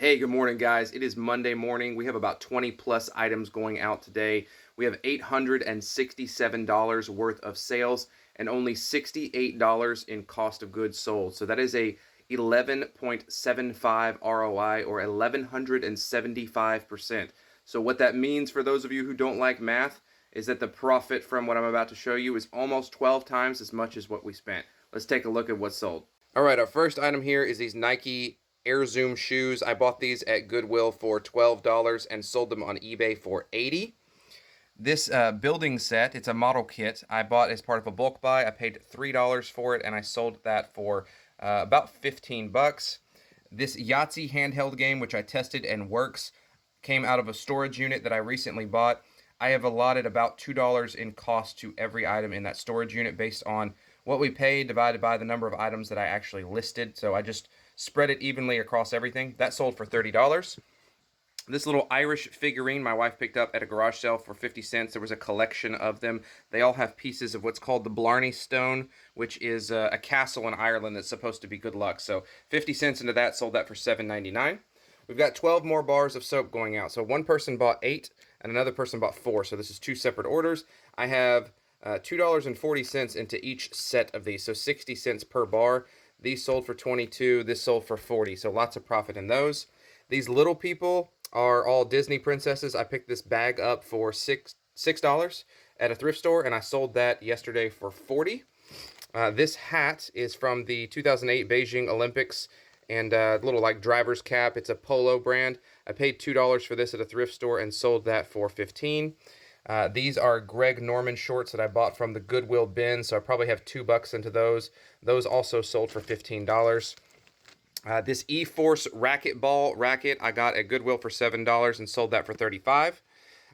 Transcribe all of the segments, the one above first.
Hey, good morning, guys. It is Monday morning. We have about 20 plus items going out today. We have $867 worth of sales and only $68 in cost of goods sold. So that is a 11.75 ROI or 1175%. So what that means for those of you who don't like math is that the profit from what I'm about to show you is almost 12 times as much as what we spent. Let's take a look at what's sold. All right, our first item here is these Nike Air Zoom shoes. I bought these at Goodwill for $12 and sold them on eBay for $80. This building set, it's a model kit, I bought as part of a bulk buy. I paid $3 for it and I sold that for about 15 bucks. This Yahtzee handheld game, which I tested and works, came out of a storage unit that I recently bought. I have allotted about $2 in cost to every item in that storage unit based on what we paid divided by the number of items that I actually listed. So I just spread it evenly across everything. That sold for $30. This little Irish figurine my wife picked up at a garage sale for 50 cents. There was a collection of them. They all have pieces of what's called the Blarney Stone, which is a castle in Ireland that's supposed to be good luck. So 50 cents into that, sold that for $7.99. We've got 12 more bars of soap going out. So one person bought 8 and another person bought 4. So this is 2 separate orders. I have $2.40 into each set of these. So 60 cents per bar. These sold for 22. This sold for 40. So lots of profit in those. These little people are all Disney princesses. I picked this bag up for $6 at a thrift store, and I sold that yesterday for 40. This hat is from the 2008 Beijing Olympics, and a little like driver's cap. It's a Polo brand. I paid $2 for this at a thrift store and sold that for 15. These are Greg Norman shorts that I bought from the Goodwill bin, so I probably have $2 into those. Those also sold for $15. This E-Force racquetball racket I got at Goodwill for $7 and sold that for $35.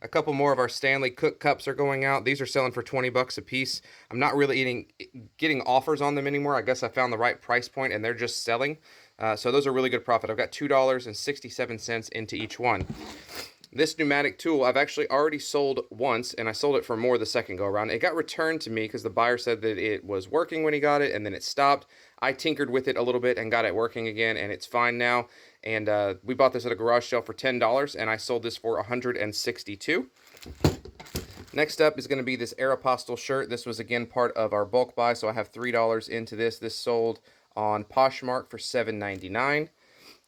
A couple more of our Stanley Cook cups are going out. These are selling for $20 a piece. I'm not really getting offers on them anymore. I guess I found the right price point and they're just selling. So those are really good profit. I've got $2.67 into each one. This pneumatic tool I've actually already sold once, and I sold it for more the second go around. It got returned to me because the buyer said that it was working when he got it and then it stopped. I tinkered with it a little bit and got it working again, and it's fine now. And we bought this at a garage sale for $10 and I sold this for $162. Next up is going to be this Aeropostale shirt. This was again part of our bulk buy, so I have $3 into this. This sold on Poshmark for $7.99.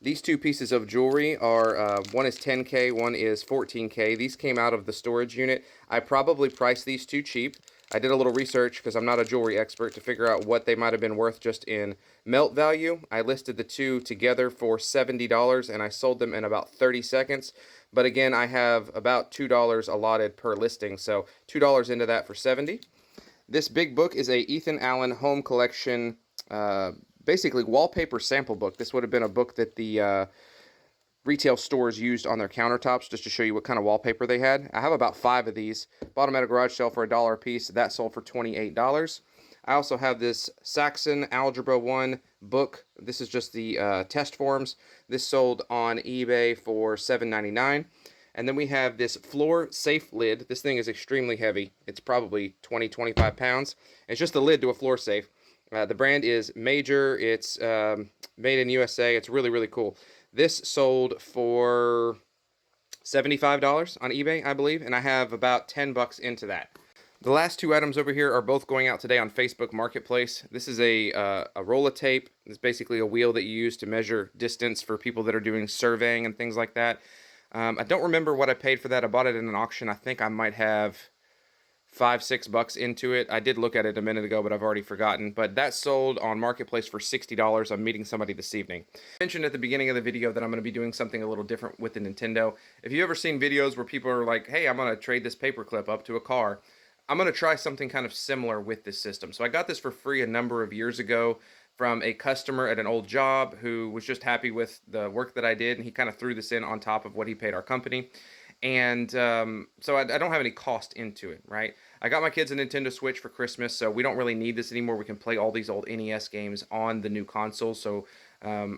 These two pieces of jewelry are, one is 10K, one is 14K. These came out of the storage unit. I probably priced these two cheap. I did a little research because I'm not a jewelry expert to figure out what they might have been worth just in melt value. I listed the two together for $70 and I sold them in about 30 seconds. But again, I have about $2 allotted per listing, so $2 into that for 70. This big book is a Ethan Allen home collection basically wallpaper sample book. This would have been a book that the retail stores used on their countertops just to show you what kind of wallpaper they had. I have about 5 of these. Bought them at a garage sale for $1 a piece. That sold for $28. I also have this Saxon Algebra 1 book. This is just the test forms. This sold on eBay for $7.99. And then we have this floor safe lid. This thing is extremely heavy. It's probably 20-25 pounds. It's just the lid to a floor safe. The brand is Major. It's made in USA. It's really, really cool. This sold for $75 on eBay, I believe, and I have about $10 into that. The last 2 items over here are both going out today on Facebook Marketplace. This is a roll-a tape. It's basically a wheel that you use to measure distance for people that are doing surveying and things like that. I don't remember what I paid for that. I bought it in an auction. I think I might have $5-6 into it. I did look at it a minute ago, but I've already forgotten. But that sold on Marketplace for $60. I'm meeting somebody this evening. I mentioned at the beginning of the video that I'm going to be doing something a little different with the Nintendo. If you've ever seen videos where people are like, hey, I'm going to trade this paperclip up to a car, I'm going to try something kind of similar with this system. So I got this for free a number of years ago from a customer at an old job who was just happy with the work that I did, and he kind of threw this in on top of what he paid our company. And so I don't have any cost into it, right? I got my kids a Nintendo Switch for Christmas, so we don't really need this anymore. We can play all these old NES games on the new console, so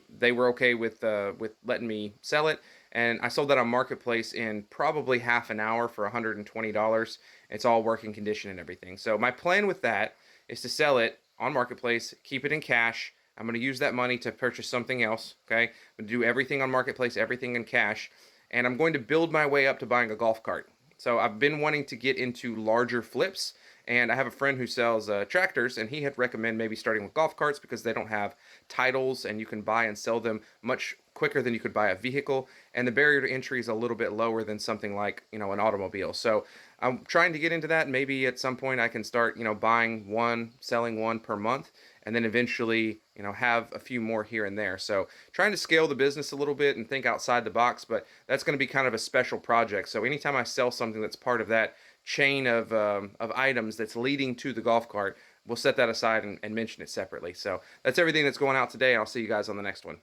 they were okay with letting me sell it. And I sold that on Marketplace in probably half an hour for $120. It's all working condition and everything. So my plan with that is to sell it on Marketplace, keep it in cash, I'm going to use that money to purchase something else. Okay. I'm going to do everything on Marketplace, everything in cash. And I'm going to build my way up to buying a golf cart. So I've been wanting to get into larger flips, and I have a friend who sells tractors, and he had recommend maybe starting with golf carts because they don't have titles, and you can buy and sell them much quicker than you could buy a vehicle, and the barrier to entry is a little bit lower than something like, you know, an automobile. So I'm trying to get into that. Maybe at some point I can start, you know, buying one, selling one per month, and then eventually, you know, have a few more here and there. So trying to scale the business a little bit and think outside the box, but that's going to be kind of a special project. So anytime I sell something that's part of that chain of items that's leading to the golf cart, we'll set that aside and mention it separately. So that's everything that's going out today. I'll see you guys on the next one.